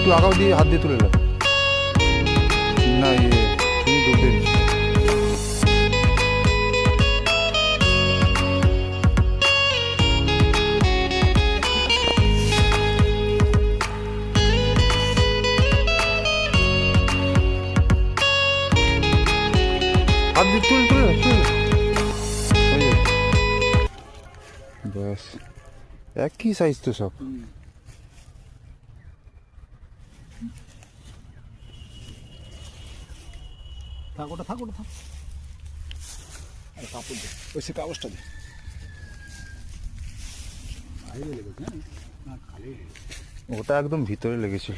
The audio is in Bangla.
একটু আগাও দিয়ে হাত দিয়ে তুলে নাও না তুমি ডুবে হাত দিয়ে তুলে ব্যাস একই সাইজ তো সব। থাক ওটা থাক। আরে কাপড় দে, ওই সে কাগজটা দে। ওটা একদম ভিতরে লেগেছিল।